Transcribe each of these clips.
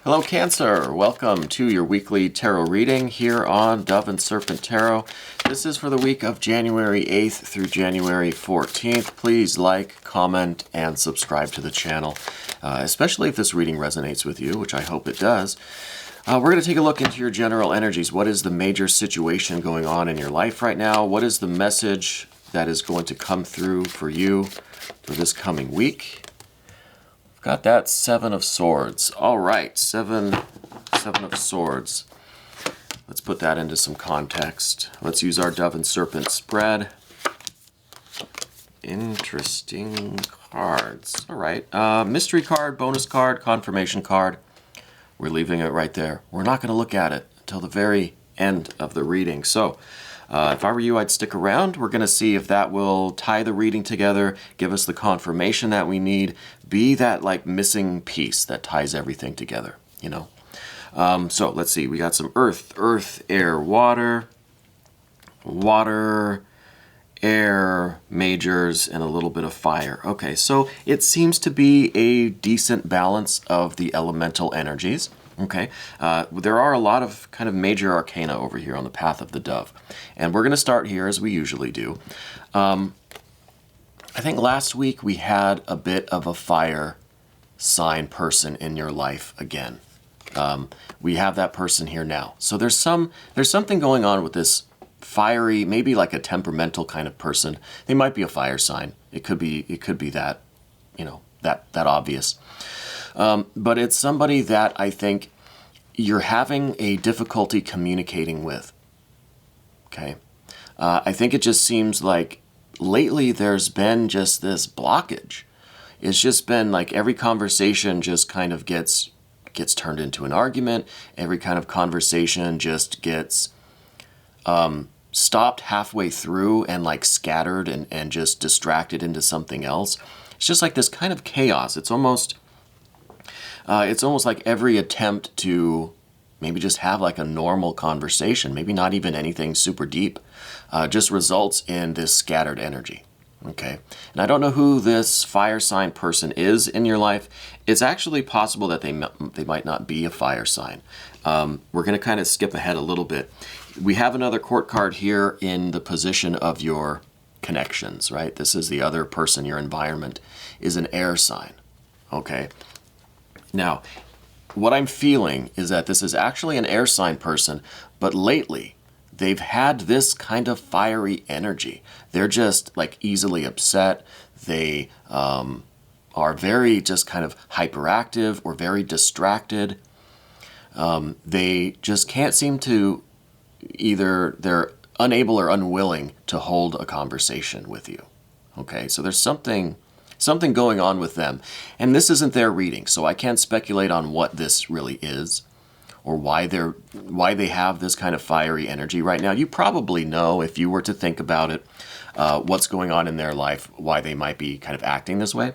Hello Cancer, welcome to your weekly tarot reading here on Dove and Serpent Tarot. This is for the week of January 8th through January 14th. Please like, comment, and subscribe to the channel, especially if this reading resonates with you, which I hope it does. We're going to take a look into your general energies. What is the major situation going on in your life right now? What is the message that is going to come through for you for this coming week? Got that Seven of Swords. All right, seven of Swords. Let's put that into some context. Let's use our Dove and Serpent spread. Interesting cards. All right, mystery card, bonus card, confirmation card. We're leaving it right there. We're not going to look at it until the very end of the reading. So, if I were you, I'd stick around. We're going to see if that will tie the reading together, give us the confirmation that we need, be that like missing piece that ties everything together, you know. So let's see. We got some earth, air, water, air, majors, and a little bit of fire. Okay, so it seems to be a decent balance of the elemental energies. Okay, there are a lot of kind of major arcana over here on the path of the dove. And we're going to start here as we usually do. I think last week we had a bit of a fire sign person in your life again. We have that person here now. So there's something going on with this fiery, maybe like a temperamental kind of person. They might be a fire sign. It could be that, you know, that obvious. But it's somebody that I think you're having a difficulty communicating with. Okay. I think it just seems like lately there's been just this blockage. It's just been like every conversation just kind of gets turned into an argument. Every kind of conversation just gets stopped halfway through and like scattered and just distracted into something else. It's just like this kind of chaos. It's almost like every attempt to maybe just have like a normal conversation, maybe not even anything super deep, just results in this scattered energy. Okay, and I don't know who this fire sign person is in your life. It's actually possible that they might not be a fire sign. We're going to kind of skip ahead a little bit. We have another court card here in the position of your connections, right? This is the other person. Your environment is an air sign. Okay. Now, what I'm feeling is that this is actually an air sign person, but lately they've had this kind of fiery energy. They're just like easily upset. They are very just kind of hyperactive or very distracted. They just can't seem to, either they're unable or unwilling to hold a conversation with you. Okay, so there's something going on with them. And this isn't their reading, so I can't speculate on what this really is or why they have this kind of fiery energy right now. You probably know, if you were to think about it, what's going on in their life, why they might be kind of acting this way.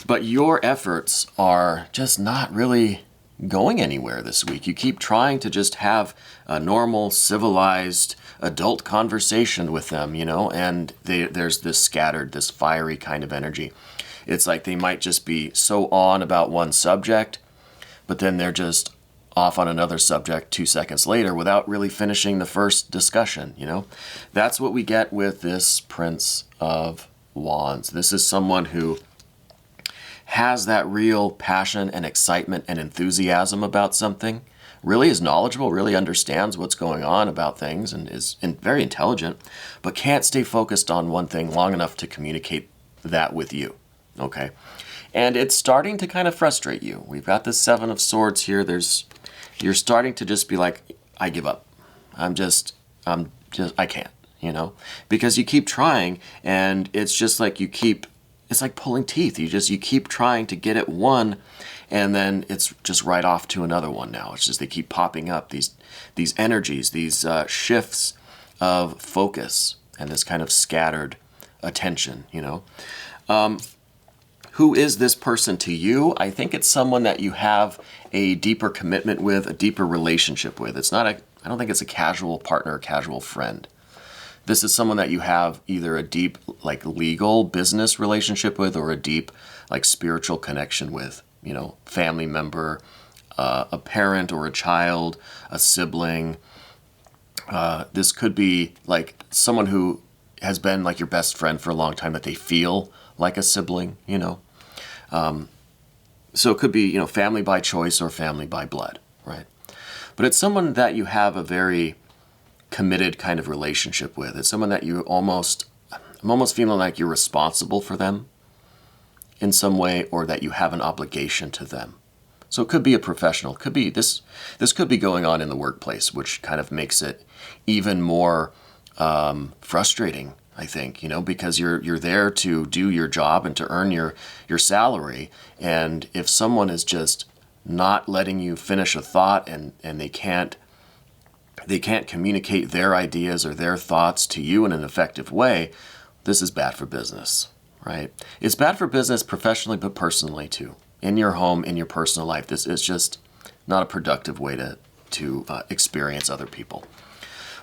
But your efforts are just not really going anywhere this week. You keep trying to just have a normal, civilized, adult conversation with them, you know, and there's this scattered, this fiery kind of energy. It's like they might just be so on about one subject, but then they're just off on another subject 2 seconds later without really finishing the first discussion, you know. That's what we get with this Prince of Wands. This is someone who has that real passion and excitement and enthusiasm about something, really is knowledgeable, really understands what's going on about things, and is very intelligent, but can't stay focused on one thing long enough to communicate that with you, okay? And it's starting to kind of frustrate you. We've got the Seven of Swords here. You're starting to just be like, I give up. I can't, you know? Because you keep trying, and it's just like it's like pulling teeth. You keep trying to get at one, and then it's just right off to another one now. It's just they keep popping up, these energies, these shifts of focus, and this kind of scattered attention, you know. Who is this person to you? I think it's someone that you have a deeper commitment with, a deeper relationship with. I don't think it's a casual partner or casual friend. This is someone that you have either a deep, like, legal business relationship with, or a deep, like, spiritual connection with. family member, a parent or a child, a sibling. This could be like someone who has been like your best friend for a long time that they feel like a sibling, So it could be, family by choice or family by blood, right? But it's someone that you have a very committed kind of relationship with. It's someone that I'm almost feeling like you're responsible for them in some way, or that you have an obligation to them. So it could be a professional. It could be this could be going on in the workplace, which kind of makes it even more frustrating, I think, because you're there to do your job and to earn your salary. And if someone is just not letting you finish a thought and they can't communicate their ideas or their thoughts to you in an effective way, this is bad for business, right? It's bad for business professionally, but personally too. In your home, in your personal life, this is just not a productive way to experience other people.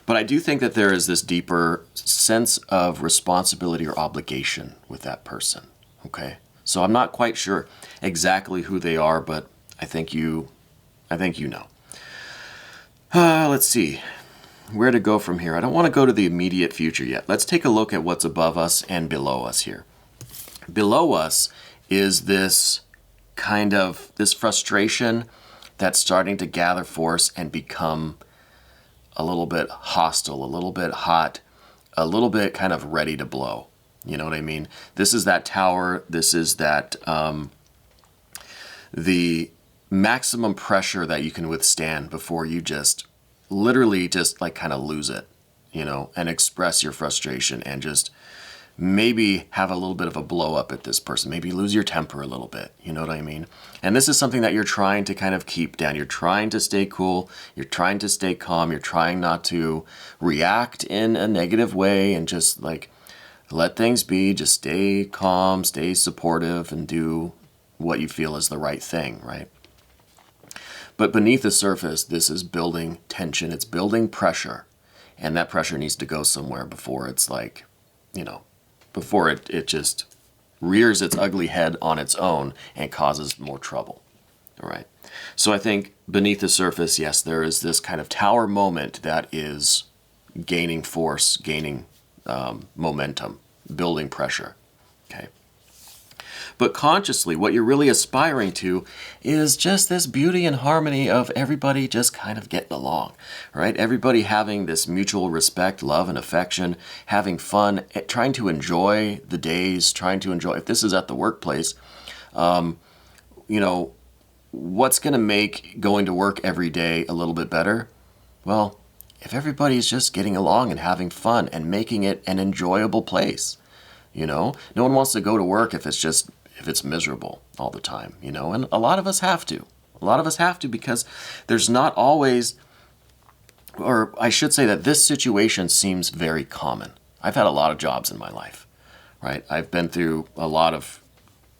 But I do think that there is this deeper sense of responsibility or obligation with that person, okay? So I'm not quite sure exactly who they are, but I think you know. Let's see where to go from here. I don't want to go to the immediate future yet. Let's take a look at what's above us and below us here. Below us is this frustration that's starting to gather force and become a little bit hostile, a little bit hot, a little bit kind of ready to blow. You know what I mean? This is that tower. This is that the maximum pressure that you can withstand before you literally like kind of lose it, and express your frustration and just maybe have a little bit of a blow up at this person, maybe lose your temper a little bit, you know what I mean? And this is something that you're trying to kind of keep down. You're trying to stay cool, you're trying to stay calm, you're trying not to react in a negative way and just like let things be, just stay calm, stay supportive, and do what you feel is the right thing, right? But beneath the surface, this is building tension, it's building pressure, and that pressure needs to go somewhere before it's like, before it just rears its ugly head on its own and causes more trouble. All right. So I think beneath the surface, yes, there is this kind of tower moment that is gaining force, gaining momentum, building pressure. Okay. But consciously, what you're really aspiring to is just this beauty and harmony of everybody just kind of getting along, right? Everybody having this mutual respect, love, and affection, having fun, trying to enjoy the days, trying to enjoy, if this is at the workplace, what's going to make going to work every day a little bit better? Well, if everybody's just getting along and having fun and making it an enjoyable place, no one wants to go to work if it's miserable all the time, and a lot of us have to. A lot of us have to because there's not always, or I should say that this situation seems very common. I've had a lot of jobs in my life, right? I've been through a lot of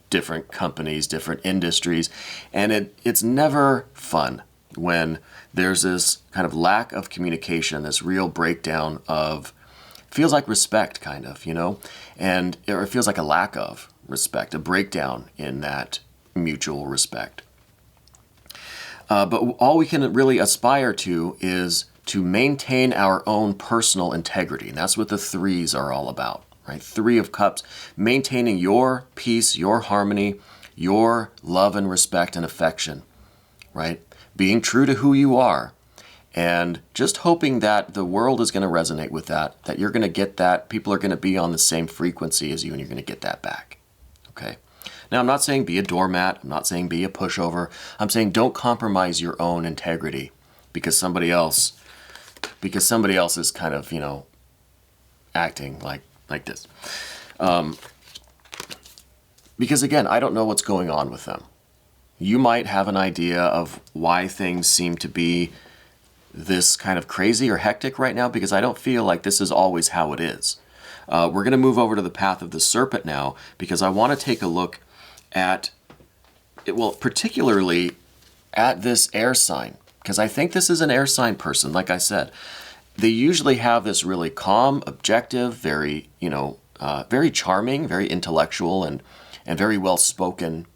different companies, different industries, and it's never fun when there's this kind of lack of communication, this real breakdown of, feels like respect kind of, or it feels like a lack of respect, a breakdown in that mutual respect. But all we can really aspire to is to maintain our own personal integrity. And that's what the threes are all about, right? Three of Cups, maintaining your peace, your harmony, your love and respect and affection, right? Being true to who you are. And just hoping that the world is going to resonate with that you're going to get that, people are going to be on the same frequency as you, and you're going to get that back. Okay. Now, I'm not saying be a doormat. I'm not saying be a pushover. I'm saying don't compromise your own integrity because somebody else is kind of, acting like this. Because again, I don't know what's going on with them. You might have an idea of why things seem to be this kind of crazy or hectic right now, because I don't feel like this is always how it is. We're going to move over to the path of the Serpent now, because I want to take a look at it, well, particularly at this air sign, because I think this is an air sign person. Like I said, they usually have this really calm, objective, very, very charming, very intellectual, and very well-spoken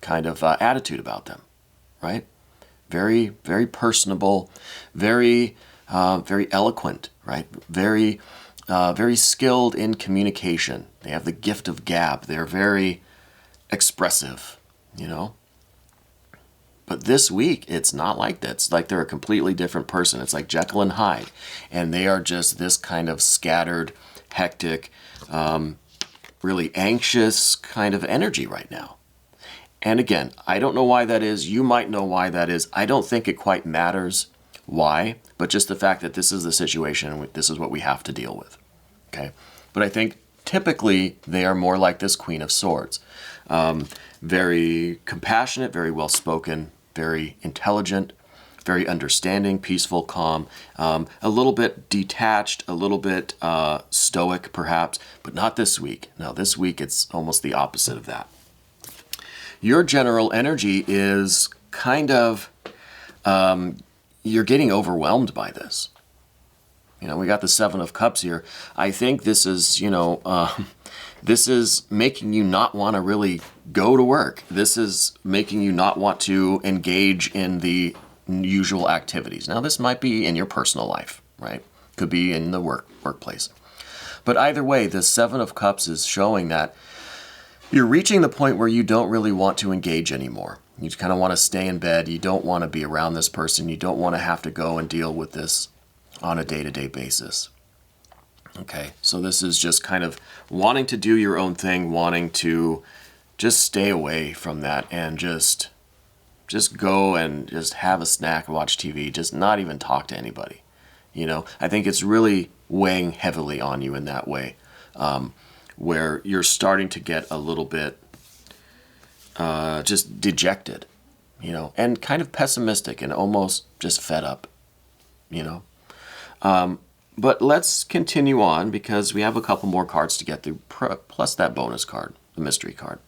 kind of attitude about them, right? Very, very personable, very, very eloquent, right? Very, very skilled in communication. They have the gift of gab. They're very expressive, you know? But this week, it's not like that. It's like they're a completely different person. It's like Jekyll and Hyde. And they are just this kind of scattered, hectic, really anxious kind of energy right now. And again, I don't know why that is. You might know why that is. I don't think it quite matters why, but just the fact that this is the situation and this is what we have to deal with. Okay? But I think typically they are more like this Queen of Swords. Very compassionate, very well-spoken, very intelligent, very understanding, peaceful, calm, a little bit detached, a little bit stoic perhaps, but not this week. No, this week it's almost the opposite of that. Your general energy is kind of, you're getting overwhelmed by this. You know, we got the Seven of Cups here. I think this is, you know, this is making you not want to really go to work. This is making you not want to engage in the usual activities. Now, this might be in your personal life, right? Could be in the workplace. But either way, the Seven of Cups is showing that you're reaching the point where you don't really want to engage anymore. You kind of want to stay in bed. You don't want to be around this person. You don't want to have to go and deal with this on a day-to-day basis. Okay, so this is just kind of wanting to do your own thing, wanting to just stay away from that and just go and just have a snack, watch TV, just not even talk to anybody. You know, I think it's really weighing heavily on you in that way, where you're starting to get a little bit just dejected, you know, and kind of pessimistic and almost just fed up, you know. But let's continue on because we have a couple more cards to get through, plus that bonus card, the mystery card.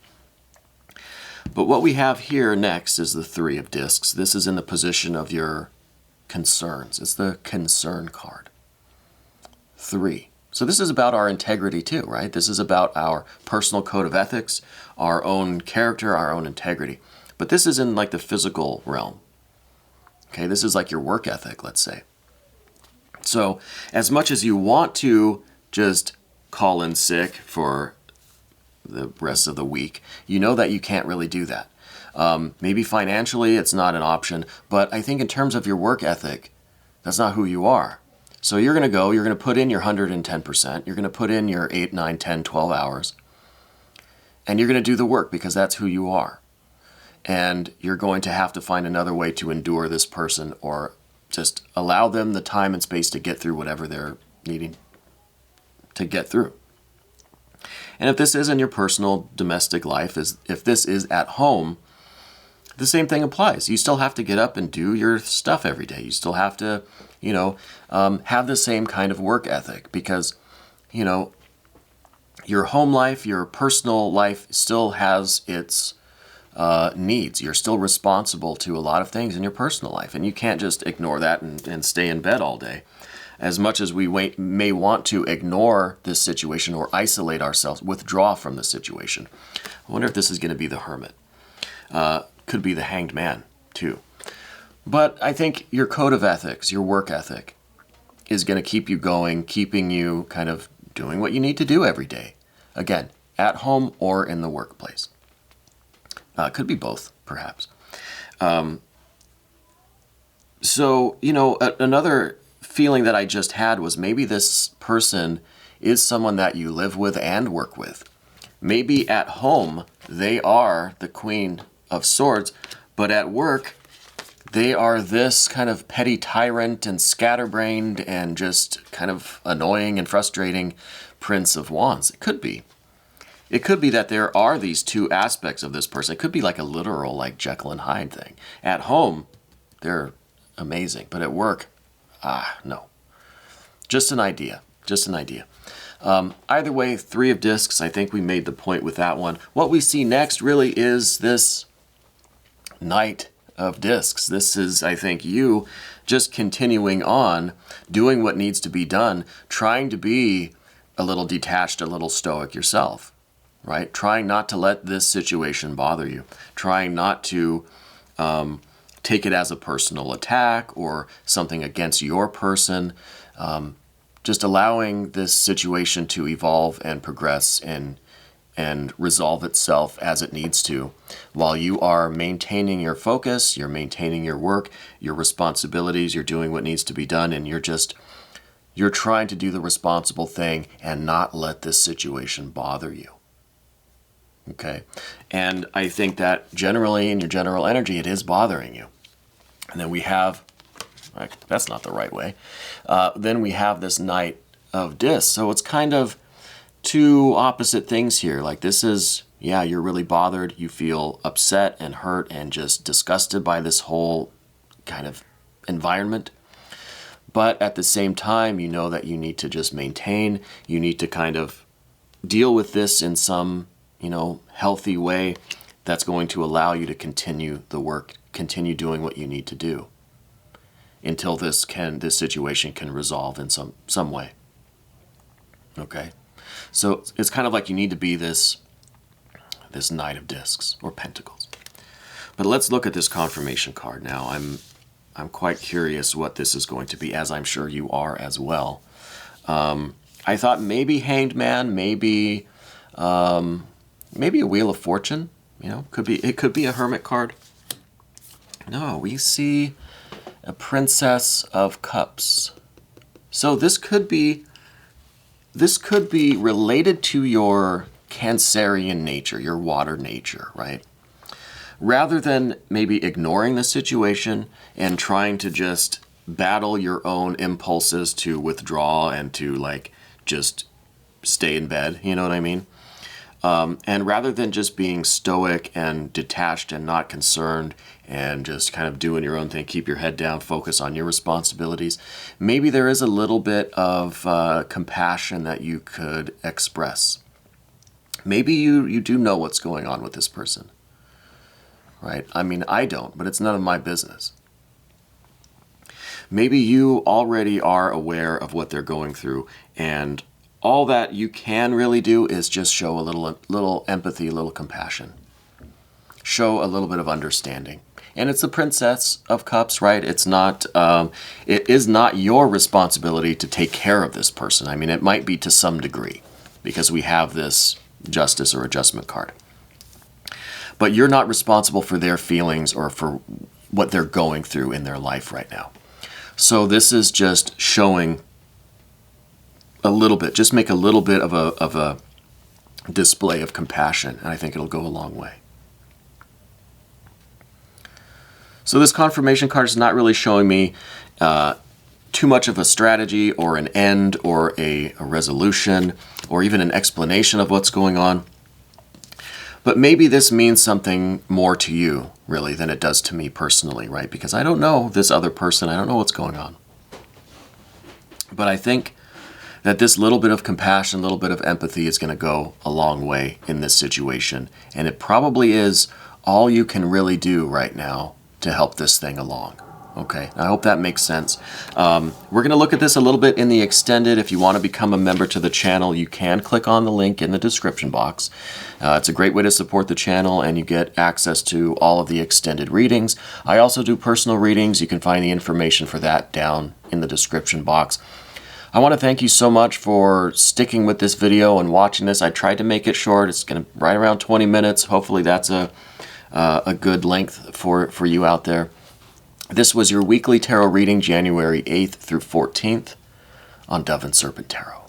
But what we have here next is the Three of Discs. This is in the position of your concerns. It's the concern card. 3. So this is about our integrity too, right? This is about our personal code of ethics, our own character, our own integrity. But this is in like the physical realm. Okay, this is like your work ethic, let's say. So as much as you want to just call in sick for the rest of the week, you know that you can't really do that. Maybe financially it's not an option, but I think in terms of your work ethic, that's not who you are. So you're going to go, you're going to put in your 110%, you're going to put in your 8, 9, 10, 12 hours, and you're going to do the work because that's who you are. And you're going to have to find another way to endure this person or just allow them the time and space to get through whatever they're needing to get through. And if this is in your personal domestic life, if this is at home, the same thing applies. You still have to get up and do your stuff every day. You still have to, you know, have the same kind of work ethic because, you know, your home life, your personal life still has its needs. You're still responsible to a lot of things in your personal life, and you can't just ignore that and stay in bed all day. As much as we may want to ignore this situation or isolate ourselves, withdraw from the situation. I wonder if this is going to be the Hermit. Could be the Hanged Man, too. But I think your code of ethics, your work ethic, is going to keep you going, keeping you kind of doing what you need to do every day. Again, at home or in the workplace. Could be both, perhaps. So, you know, another feeling that I just had was maybe this person is someone that you live with and work with. Maybe at home, they are the Queen of Swords, but at work, they are this kind of petty tyrant and scatterbrained and just kind of annoying and frustrating Prince of Wands. It could be. It could be that there are these two aspects of this person. It could be like a literal, like Jekyll and Hyde thing. At home, they're amazing, but at work, no. Just an idea. Just an idea. Either way, Three of Discs, I think we made the point with that one. What we see next really is this Knight of Discs. This is, I think, you just continuing on, doing what needs to be done, trying to be a little detached, a little stoic yourself. right? Trying not to let this situation bother you. Trying not to take it as a personal attack or something against your person. Just allowing this situation to evolve and progress and resolve itself as it needs to, while you are maintaining your focus, you're maintaining your work, your responsibilities, you're doing what needs to be done, and you're trying to do the responsible thing and not let this situation bother you. Okay? And I think that generally in your general energy, it is bothering you. And then we have, that's not the right way, then we have this Knight of Discs. So it's kind of two opposite things here. Like this is, yeah, you're really bothered. You feel upset and hurt and just disgusted by this whole kind of environment. But at the same time, you know that you need to just maintain. You need to kind of deal with this in some, healthy way that's going to allow you to continue the work, continue doing what you need to do until this situation can resolve in some way. Okay? So it's kind of like you need to be this Knight of Discs or Pentacles. But let's look at this confirmation card now. I'm quite curious what this is going to be, as I'm sure you are as well. I thought maybe Hanged Man, maybe a Wheel of Fortune. It could be a Hermit card. No, we see a Princess of Cups. So this could be related to your Cancerian nature, your water nature, right? Rather than maybe ignoring the situation and trying to just battle your own impulses to withdraw and to just stay in bed, you know what I mean? And rather than just being stoic and detached and not concerned and just kind of doing your own thing, keep your head down, focus on your responsibilities, maybe there is a little bit of compassion that you could express. Maybe you do know what's going on with this person, right? I mean, I don't, but it's none of my business. Maybe you already are aware of what they're going through, and all that you can really do is just show a little empathy, a little compassion. Show a little bit of understanding. And it's the Princess of Cups, right? It is not your responsibility to take care of this person. I mean, it might be to some degree, because we have this Justice or Adjustment card. But you're not responsible for their feelings or for what they're going through in their life right now. So this is just showing a little bit, just make a little bit of a display of compassion, and I think it'll go a long way. So this confirmation card is not really showing me too much of a strategy or an end or a resolution or even an explanation of what's going on. But maybe this means something more to you, really, than it does to me personally, right? Because I don't know this other person. I don't know what's going on. But I think that this little bit of compassion, little bit of empathy is going to go a long way in this situation. And it probably is all you can really do right now to help this thing along. Okay, I hope that makes sense. We're going to look at this a little bit in the extended. If you want to become a member to the channel, you can click on the link in the description box. It's a great way to support the channel, and you get access to all of the extended readings. I also do personal readings. You can find the information for that down in the description box. I want to thank you so much for sticking with this video and watching this. I tried to make it short. It's going to right around 20 minutes. Hopefully that's a good length for you out there. This was your weekly tarot reading, January 8th through 14th on Dove and Serpent Tarot.